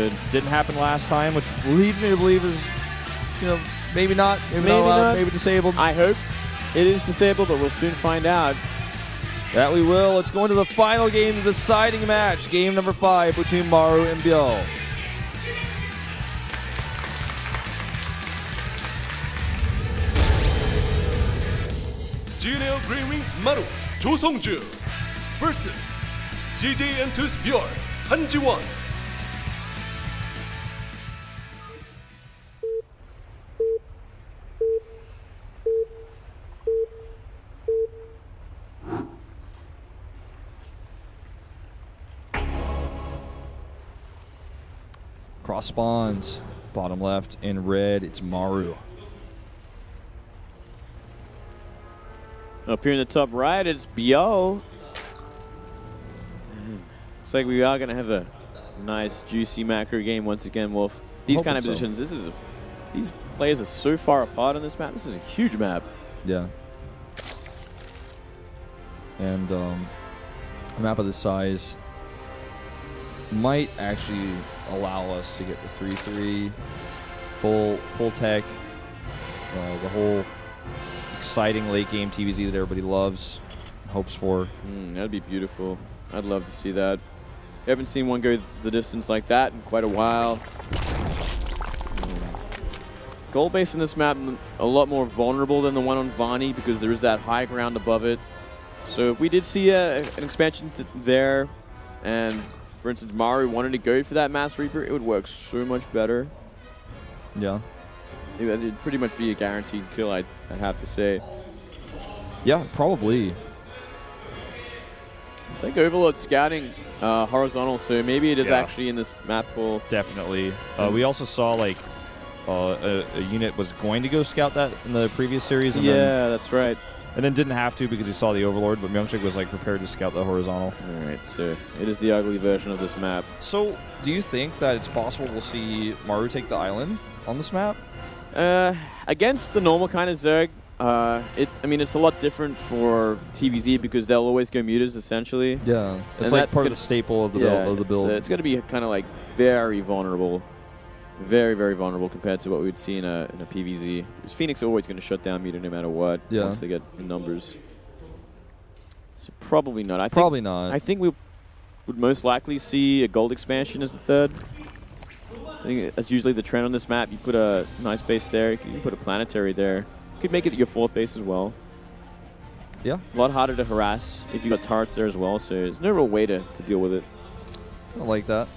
Understood. Didn't happen last time, which leads me to believe is, you know, maybe not, maybe not allowed, maybe disabled. I hope it is disabled, but we'll soon find out. That we will. Let's go into the final game, the deciding match. Game number 5 between Maru and ByuL. Junior Green Wings Maru, 조성주 vs CJ Entus ByuL, 한지원. Cross spawns, bottom left in red, it's Maru. Up here in the top right, it's ByuL. Looks like we are going to have a nice, juicy macro game once again, Wolf. These kind of positions, these players are so far apart on this map. This is a huge map. Yeah. And a map of this size might actually allow us to get the 3-3, full tech, the whole exciting late game TVZ that everybody loves, hopes for. That'd be beautiful. I'd love to see that. We haven't seen one go the distance like that in quite a while. Goal base in this map a lot more vulnerable than the one on Vani because there is that high ground above it. So if we did see an expansion there, and for instance Maru wanted to go for that Mass Reaper, it would work so much better. Yeah. It'd pretty much be a guaranteed kill, I'd have to say. Yeah, probably. It's like Overlord scouting horizontal, so maybe it is actually in this map pool. Definitely. We also saw like a unit was going to go scout that in the previous series. And yeah, that's right. And then didn't have to because he saw the Overlord, but Myungshik was like prepared to scout the horizontal. All right, so it is the ugly version of this map. So, do you think that it's possible we'll see Maru take the island on this map? Against the normal kind of Zerg, I mean, it's a lot different for TVZ because they'll always go mutas essentially. Yeah, it's like part of the staple of the build. It's going to be kind of like very vulnerable. Very, very vulnerable compared to what we would see in a PVZ. Because Phoenix are always going to shut down Muta no matter what once they get in numbers. So probably not. I think we would most likely see a gold expansion as the third. I think that's usually the trend on this map. You put a nice base there. You can put a planetary there. You could make it your fourth base as well. Yeah. A lot harder to harass if you got turrets there as well. So there's no real way to deal with it. I like that.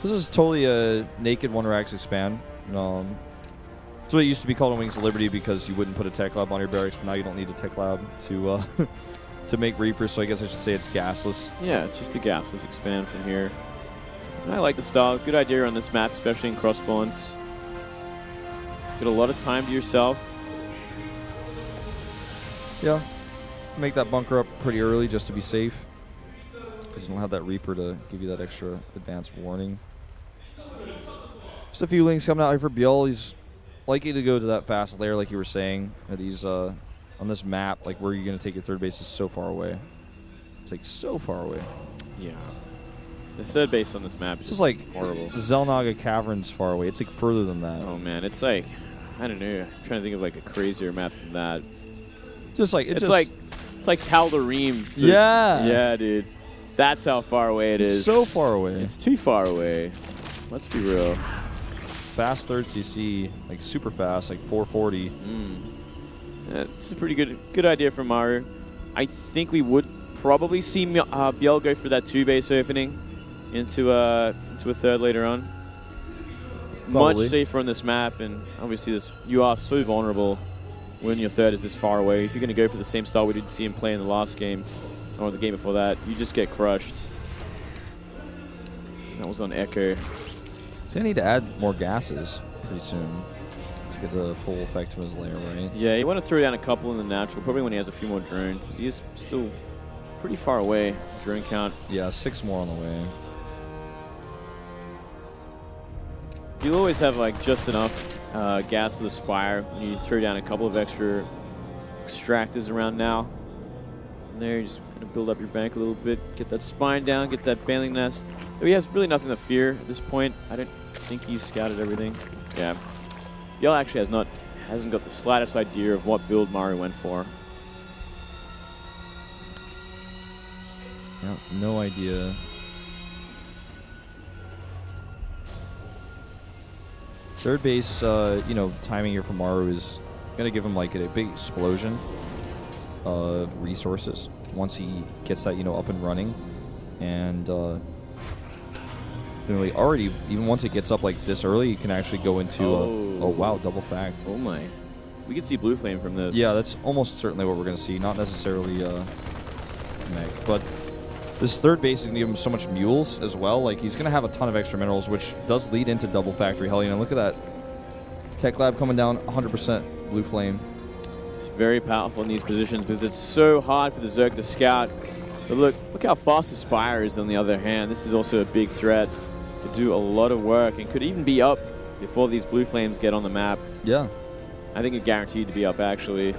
This is totally a naked Wonder Axe expand. That's what it used to be called in Wings of Liberty because you wouldn't put a tech lab on your barracks, but now you don't need a tech lab to to make Reapers, so I guess I should say it's gasless. Yeah, it's just a gasless expand from here. And I like the style. Good idea on this map, especially in cross spawns. Get a lot of time to yourself. Yeah. Make that bunker up pretty early just to be safe. Because you don't have that Reaper to give you that extra advanced warning. Just a few links coming out here for ByuL. He's likely to go to that fast layer like you were saying. These on this map, like where you're going to take your third base is so far away. It's like so far away. Yeah. The third base on this map is just like horrible. Zelnaga Caverns far away. It's like further than that. Oh man, it's like, I don't know. I'm trying to think of like a crazier map than that. Just like it's like Tal'Darim. So yeah. Yeah, dude. That's how far away it is. So far away. It's too far away. Let's be real. Fast third CC, like super fast, like 440. That's a pretty good idea from Maru. I think we would probably see ByuL go for that 2-base opening into a third later on. Probably. Much safer on this map, and obviously you are so vulnerable when your third is this far away. If you're going to go for the same style we did see him play in the last game, or the game before that, you just get crushed. That was on Echo. He's going to need to add more gases pretty soon to get the full effect of his layer, right? Yeah, you want to throw down a couple in the natural, probably when he has a few more drones, but he's still pretty far away, drone count. Yeah, 6 more on the way. You'll always have like just enough gas for the Spire when you throw down a couple of extra extractors around now. And there, you just Gonna build up your bank a little bit, get that spine down, get that baneling nest. He has really nothing to fear at this point. I don't think he's scouted everything. Yeah. ByuL actually hasn't got the slightest idea of what build Maru went for. Yeah, no idea. Third base, you know, timing here for Maru is going to give him like a big explosion of resources once he gets that, you know, up and running. And you know, he already, even once it gets up like this early, you can actually go into oh wow, double fact. Oh my. We can see blue flame from this. Yeah, that's almost certainly what we're going to see. Not necessarily mech, but this third base is going to give him so much mules as well. Like, he's going to have a ton of extra minerals, which does lead into double factory Hellion. And look at that. Tech Lab coming down 100% blue flame. It's very powerful in these positions because it's so hard for the Zerg to scout. But look how fast the Spire is on the other hand. This is also a big threat. Could do a lot of work and could even be up before these blue flames get on the map. Yeah. I think it's guaranteed to be up, actually.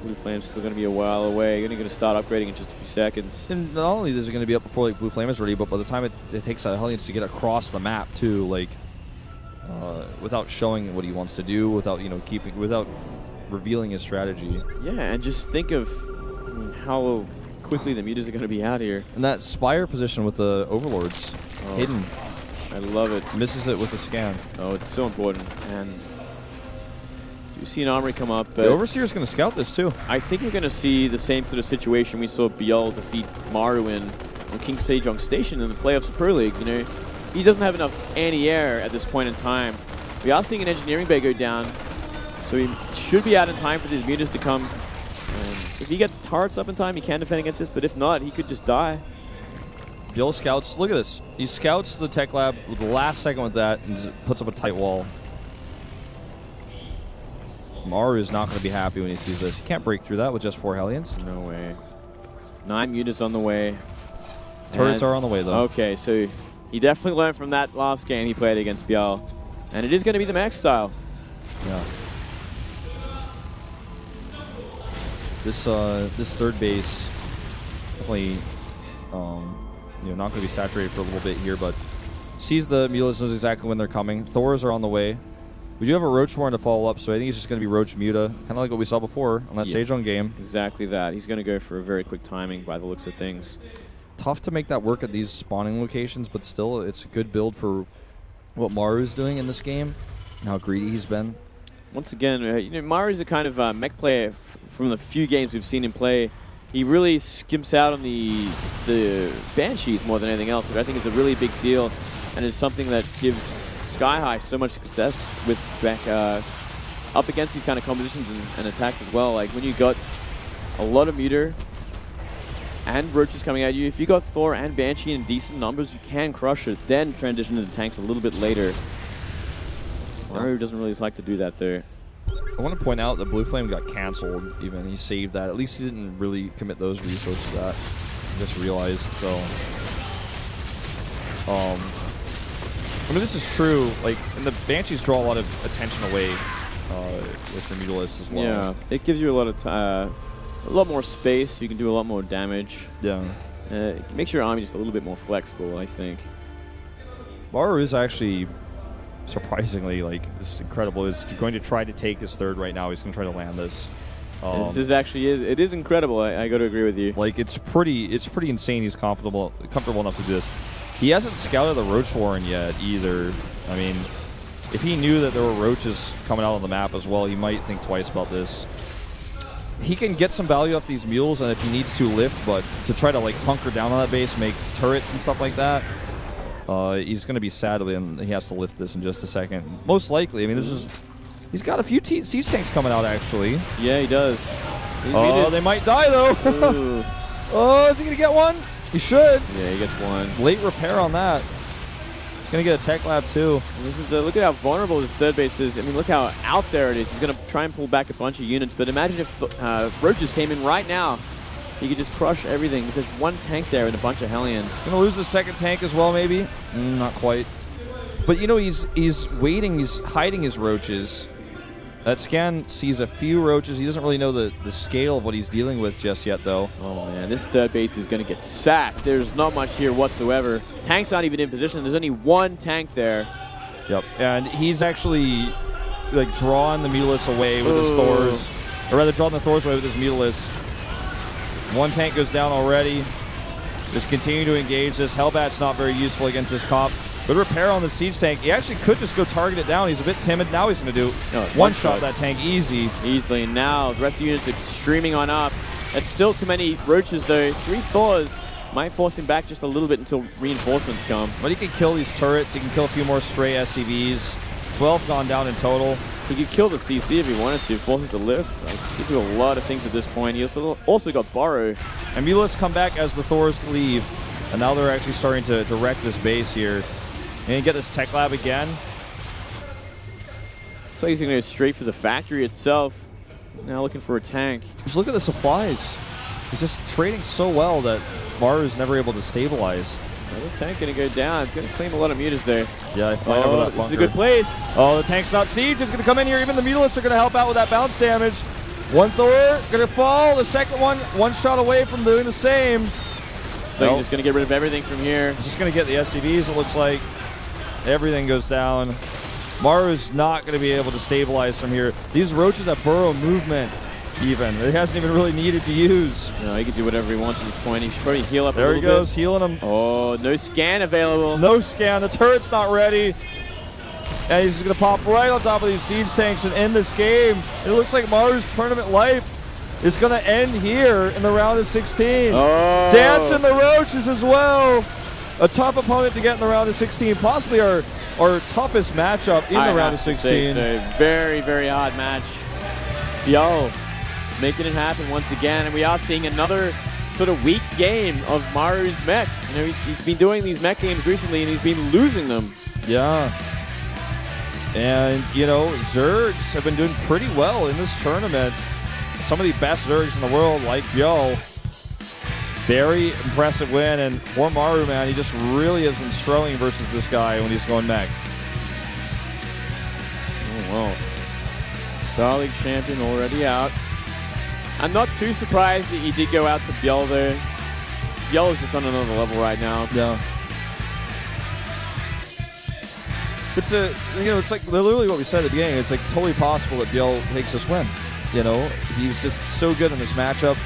Blue Flame's still going to be a while away. You're going to start upgrading in just a few seconds. And not only is it going to be up before like Blue Flame is ready, but by the time it takes that Hellions to get across the map too, like without showing what he wants to do, without, you know, without revealing his strategy. Yeah, and just think of how quickly the mutas are going to be out here. And that Spire position with the Overlords hidden. I love it. Misses it with the scan. Oh, it's so important. And you see an Armory come up. The Overseer's going to scout this too. I think we're going to see the same sort of situation we saw ByuL defeat Maru in on King Sejong Station in the playoffs of Pro League. You know, he doesn't have enough anti-air at this point in time. We are seeing an engineering bay go down, so he should be out in time for these mutas to come. And if he gets turrets up in time, he can defend against this, but if not, he could just die. ByuL scouts. Look at this. He scouts the Tech Lab with the last second with that and puts up a tight wall. Maru is not going to be happy when he sees this. He can't break through that with just 4 Hellions. No way. 9 mutas on the way. Turrets are on the way, though. Okay, so he definitely learned from that last game he played against ByuL. And it is going to be the mech style. Yeah. This third base definitely, you know, not going to be saturated for a little bit here, but sees the mulas, knows exactly when they're coming. Thors are on the way. We do have a Roach Warren to follow up, so I think it's just going to be Roach Muta, kind of like what we saw before on that Sejong game. Exactly that. He's going to go for a very quick timing by the looks of things. Tough to make that work at these spawning locations, but still, it's a good build for what Maru's doing in this game and how greedy he's been. Once again, you know, Maru's a kind of mech player from the few games we've seen him play. He really skimps out on the Banshees more than anything else, which I think is a really big deal and is something that gives Sky High so much success with back up against these kind of compositions and attacks as well. Like when you got a lot of meter and roaches coming at you, if you got Thor and Banshee in decent numbers, you can crush it. Then transition to the tanks a little bit later. Maru doesn't really like to do that there. I want to point out that Blue Flame got canceled. Even he saved that. At least he didn't really commit those resources to that. I just realized. So, I mean, this is true. Like, and the Banshees draw a lot of attention away with the Mutalists as well. Yeah, it gives you a lot more space. You can do a lot more damage. Yeah, it makes your army just a little bit more flexible, I think. Maru is actually surprisingly, like, this is incredible. He's going to try to take his third right now. He's going to try to land this. This is actually it is incredible. I got to agree with you. Like, it's pretty insane. He's comfortable enough to do this. He hasn't scouted the Roach Warren yet either. I mean, if he knew that there were roaches coming out on the map as well, he might think twice about this. He can get some value off these mules, and if he needs to lift, but to try to like hunker down on that base, make turrets and stuff like that, he's going to be sad when he has to lift this in just a second. Most likely. I mean, he's got a few siege tanks coming out actually. Yeah, he does. Oh, they might die though. Oh, is he going to get one? He should. Yeah, he gets one. Late repair on that. He's going to get a Tech Lab too. And this is look at how vulnerable this third base is. I mean, look how out there it is. He's going to try and pull back a bunch of units, but imagine if Roaches came in right now. He could just crush everything. There's one tank there and a bunch of Hellions. Going to lose the second tank as well, maybe? Not quite. But, you know, he's waiting. He's hiding his roaches That scan sees a few roaches. He doesn't really know the scale of what he's dealing with just yet, though. Oh, man. This third base is going to get sacked. There's not much here whatsoever. Tank's not even in position. There's only one tank there. Yep. And he's actually, like, drawing the Mutalisk away with his Thors. Or rather, drawing the Thors away with his Mutalisk. One tank goes down already. Just continue to engage this. Hellbat's not very useful against this comp. Good repair on the siege tank. He actually could just go target it down. He's a bit timid. Now he's going to do one shot that tank easy. Easily. And now the rest of the units streaming on up. That's still too many roaches, though. 3 Thors might force him back just a little bit until reinforcements come. But he can kill these turrets. He can kill a few more stray SCVs. 12 gone down in total. He could kill the CC if he wanted to, force him to lift. He could do a lot of things at this point. He also got Maru. And Mutalisk come back as the Thors leave. And now they're actually starting to wreck this base here. And get this tech lab again. So he's going to go straight for the factory itself. Now looking for a tank. Just look at the supplies. He's just trading so well that Maru is never able to stabilize. Another tank going to go down. It's going to claim a lot of mutas there. Yeah, I find over that bunker. This is a good place. Oh, the tank's not siege. It's going to come in here. Even the Mutalisks are going to help out with that bounce damage. One Thor going to fall. The second one shot away from doing the same. So he's just going to get rid of everything from here. He's just going to get the SCVs, it looks like. Everything goes down. Maru's not going to be able to stabilize from here. These roaches have burrow movement, even. It hasn't even really needed to use. No, he can do whatever he wants at this point. He should probably heal up a little bit. There he goes, healing him. Oh, no scan available. No scan. The turret's not ready. And he's just going to pop right on top of these siege tanks and end this game. It looks like Maru's tournament life is going to end here in the round of 16. Oh. Dancing the roaches as well. A tough opponent to get in the round of 16. Possibly our toughest matchup in the round of 16. So. Very, very hard match. ByuL making it happen once again. And we are seeing another sort of weak game of Maru's mech. You know, he's been doing these mech games recently and he's been losing them. Yeah. And, you know, Zergs have been doing pretty well in this tournament. Some of the best Zergs in the world, like ByuL. Very impressive win, and for Maru, man, he just really has been struggling versus this guy when he's going mech. Oh, wow. Star League champion already out. I'm not too surprised that he did go out to ByuL, though. ByuL is just on another level right now. Yeah. It's it's like literally what we said at the beginning. It's like totally possible that ByuL takes this win. You know, he's just so good in this matchup.